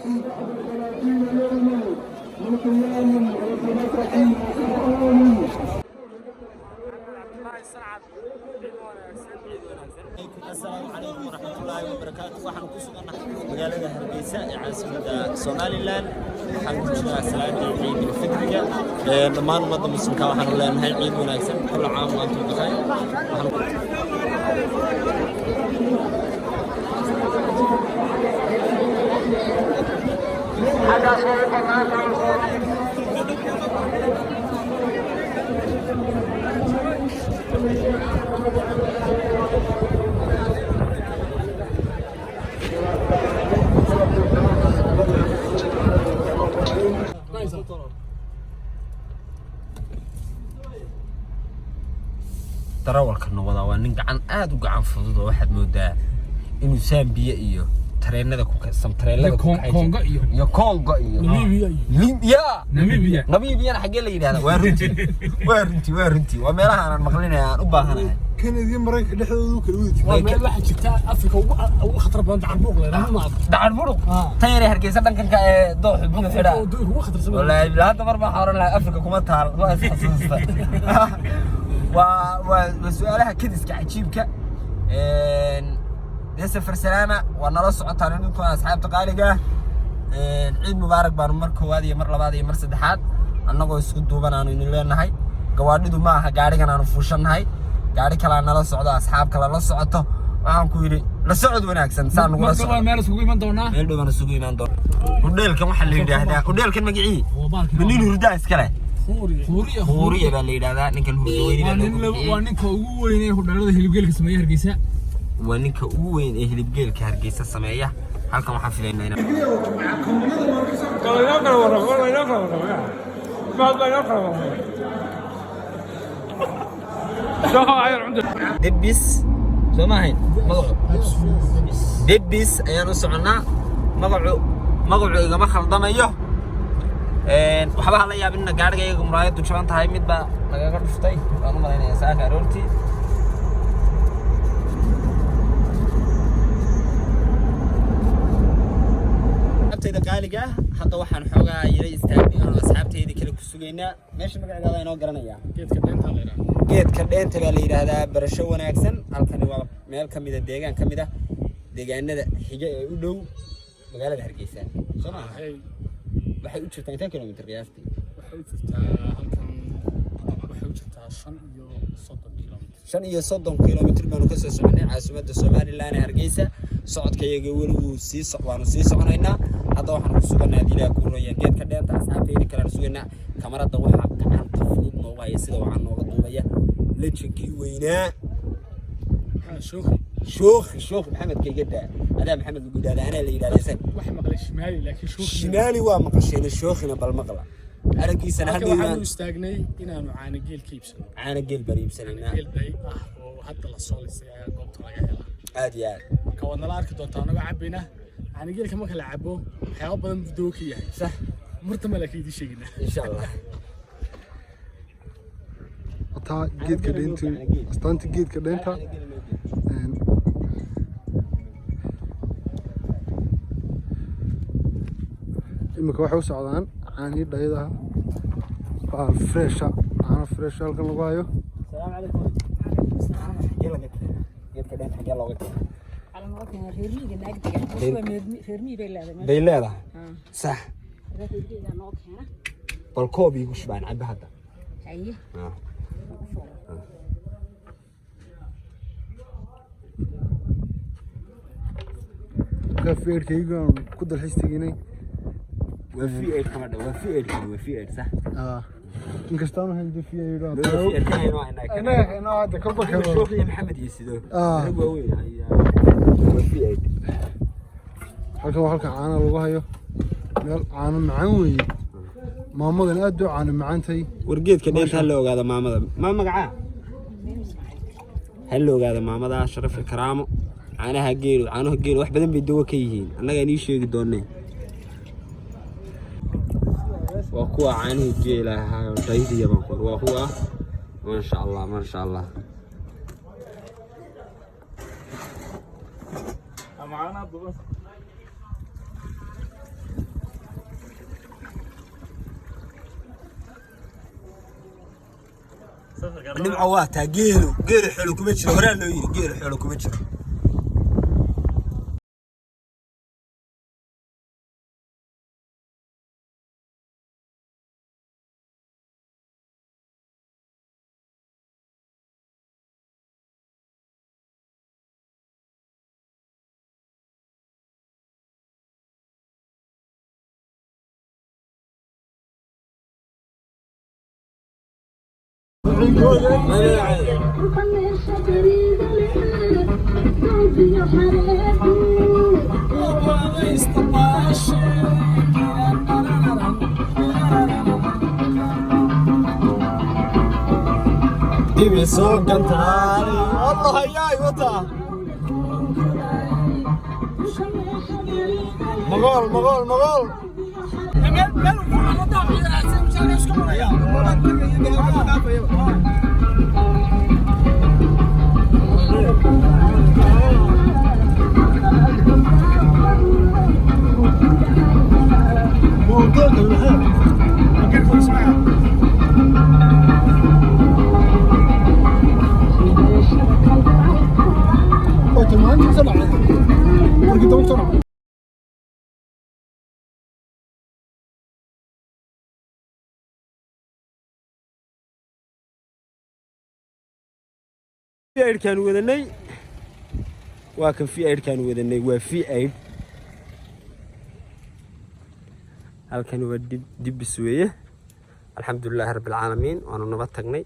السلام عليكم ورحمة الله وبركاته. waxaan ku suganahay magaalada Hargeysa ee caasimadda Soomaaliland. waxaan ku jiraa salaada Ciid al-Fitriga dhammaan ummadda muslimka waxaan leenahay ciid wanaagsan kullu caam wa antum bikhair. darawalka noqda waa nin gacan aad u gacan fudud oo waxaad moodaa inuu Zambia iyo tareenada ku kasam tareenada Kongo iyo Namibia xagee la yiraahdaa waa runtii waa meelaha aan maqlinay aan u baahanahay Canadian Mareykanka dhexdooda kala wadi waa meel waxa jirta Afrika ugu khatar badan dacar buruq tayre Hargeysa dhankanka ee doox buga xidha wallahi bilaa hadda mar ma xaran lahay Afrika kuma taal waa isxasuusta وسؤالها كدس كعجيبك سفر سلامة ونرى سعطان إنكم أصحاب تقاليقة عيد مبارك بارمركو هذه مرة بعدين مرة سدحات أنقول سكتوا بنا نقولنا هاي قواردو معها قاري كنا نفوشن هاي قاري كلا نرى سعودة أصحاب كلا نرى سعودة وعم كويري لسعود وناكسن سان نقول سعود ما نسوي من دونا هلو ما نسوي من دون وديل كم حل يده وديل كم مجيء منين يرجع إسكاله خورية بالليل هذا نكل هردوين وانك وين هردالله هلبجيل كسمية هرجيسة وانك وين هلبجيل كهرجيسة سمية هلكم حفلين هنا دبس سماهين دبس أيانو سعنا مقعو إذا ما خلطنا إياه waxba la yaabina gaarigayga muraayadu jaban tahay mid ba laga dhuftay waan u maleynaa saaka aroortii abtayda qaaliga hadda waxaan xoogaa yiri istaagay oo asxaabtayda kala ku sugeynaa meesha magaceeda inoo garanaya geedka dheenta la yiraahdaa barasho wanaagsan halkani waa meel kamid ah deegaan kamid ah deegaanada xiga ee u dhow magaalada Hargeysa Soomaaliya waxay u jirtaa inta kilomitir qiyaastii waxay u jirtaa halkan waxay u jirtaa 5 iyo 30 kilomitir baanu ka soo soconay caasimadda Soomaaliland ee Hargeysa socodkayaga weli wuu sii soconaynaa hadda waxaan ku suganaa dilaa kuurooyan geedka dheenta asxaabtayda kala suganaa kamarada waxa gacanta fudud nooga hay sida waxaan nooga duubaya lejinkii weynaa شوخ محمد كيجدا هذا محمد الجداد أنا اللي يدار يسن واحد مقلة شمالي لكن شمالي ومقشين الشوخنا بالمقلة أنا كيس أنا هذا واحد مستعجني إن أنا عانى جيل كيبسن عانى جيل بريم سنة جيل بري وحتى الصول السياق قبض رجعها عادي كون الأرك دوتانا وعبينا عانى جيل كم كلا عبوا حياة بدن بدوكية صح مرتمل أكيد شيءنا إن شاء الله أتا جيد كدينتو استانت جيد كدينتا imika waxay u socdaan caani dhayda baa fresh aan fresh halkan lagu hayo salaam calaykum geedka dheenta xagee looga bay leedahay sax bal koob igu shubaan cabbi hadda kafeerkayga ku dalxiistiginay وفي ايد كمان وفي ايد صح إن كستانو هندي في ايد وفي ايد أنا هذا كل بكرة شوف يا محمد يسيدو هو وين وفي ايد halkan caana lagu hayo meel caana macaan weeye maamadan aad u caana macaantay wargeedka dheenta la ogaada maamada ma magaca hal la ogaada maamada sharaf karaamo caanaha geel wax badan bay dawo ka yihiin annaga inii sheegi doonay وأخوة عينه جيلة هاي وطيدي يا بنقول وأخوة ما شاء الله ما شاء الله معانا nimco waa taa geelu xoolo kuma jiro horaa loo yiri geelu xoolo kuma jiro ديبي سوق انت والله هياي وطا مغول في عيد كانوا وذني واكن في عيد كانوا وذني وفي عيد هل كانوا دب السوية الحمد لله رب العالمين وانا نبات تغني